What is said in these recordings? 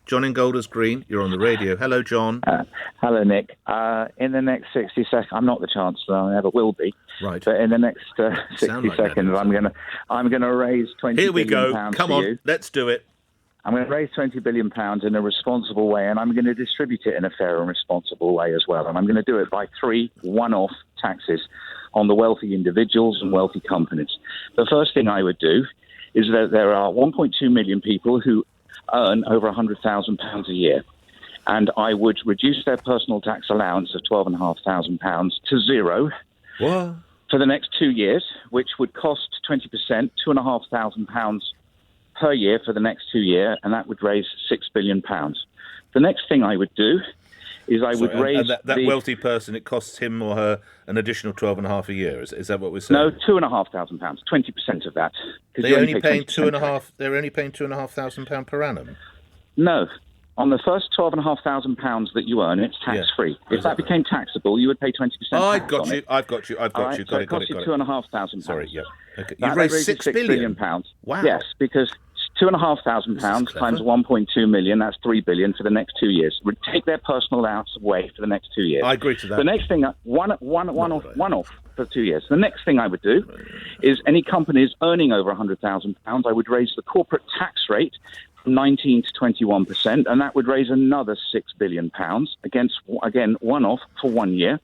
John in Golders Green, you're on the radio. Hello, John. Hello, Nick. In the next 60 seconds, I'm not the Chancellor, I never will be. Right. But in the next 60 like seconds, I'm gonna raise 20 Here we billion go. pounds Come for on, you. let's do it. I'm going to raise 20 billion pounds in a responsible way, and I'm going to distribute it in a fair and responsible way as well. And I'm going to do it by 3 one-off taxes on the wealthy individuals and wealthy companies. The first thing I would do is that there are 1.2 million people who earn over £100,000 a year. And I would reduce their personal tax allowance of £12,500 to zero What? for the next 2 years, which would cost 20%, £2,500 per year for the next 2 years, and that would raise £6 billion. The next thing I would do is I would raise... And that wealthy person, it costs him or her an additional 12.5 a year. Is that what we're saying? No, £2,500, 20% of that. They're only paying £2,500 per annum? No. On the first £12,500 that you earn, it's tax-free. If that became taxable, you would pay 20% tax I've got on you. it. I've got you. Got it. It costs you £2,500. Sorry, yeah. Okay. That You've raised raises £6 billion. Wow. Yes, because £2,500 times 1.2 million, that's £3 billion for the next 2 years. Would take their personal allowance away for the next 2 years. I agree to that. The next thing, one off for 2 years. The next thing I would do is any companies earning over £100,000, I would raise the corporate tax rate from 19 to 21%, and that would raise another £6 billion again, one off for 1 year.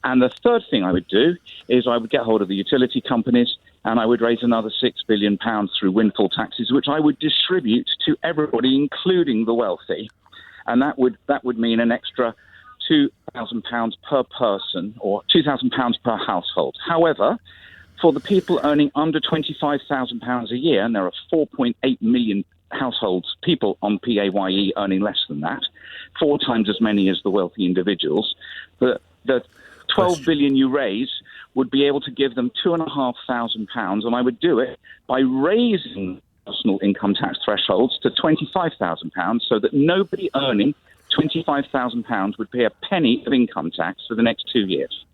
And the third thing I would do is I would get hold of the utility companies and I would raise another £6 billion through windfall taxes, which I would distribute to everybody, including the wealthy. And that would mean an extra £2,000 per person or £2,000 per household. However, for the people earning under £25,000 a year, and there are 4.8 million households, people on PAYE earning less than that, 4 times as many as the wealthy individuals, the 12 billion you raise would be able to give them £2,500, and I would do it by raising personal income tax thresholds to £25,000 so that nobody earning £25,000 would pay a penny of income tax for the next 2 years.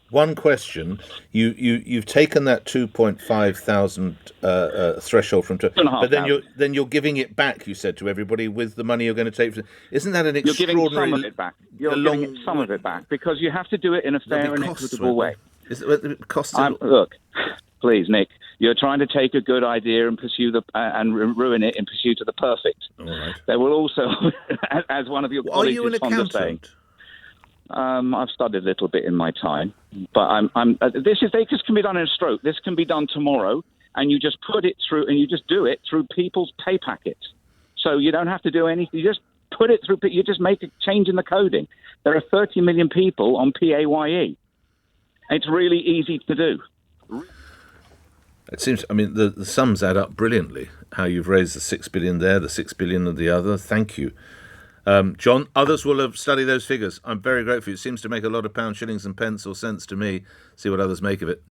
One question: you've taken that 2,500 threshold from, but then you're giving it back. You said to everybody with the money you're going to take. Isn't that an extraordinary? You're giving some of it back. You're giving some of it back because you have to do it in a fair and equitable way. Look, please, Nick, you're trying to take a good idea and pursue and ruin it in pursuit of the perfect. All right. There will also, as one of your colleagues are you an accountant? saying, I've studied a little bit in my time, but this can be done in a stroke. This can be done tomorrow, and you just put it through, and you just do it through people's pay packets. So you don't have to do anything. You just put it through. You just make a change in the coding. There are 30 million people on PAYE. It's really easy to do. It seems. I mean, the sums add up brilliantly. How you've raised the 6 billion there, the 6 billion of the other. Thank you. John, others will have studied those figures. I'm very grateful. It seems to make a lot of pounds, shillings and pence or cents to me. See what others make of it.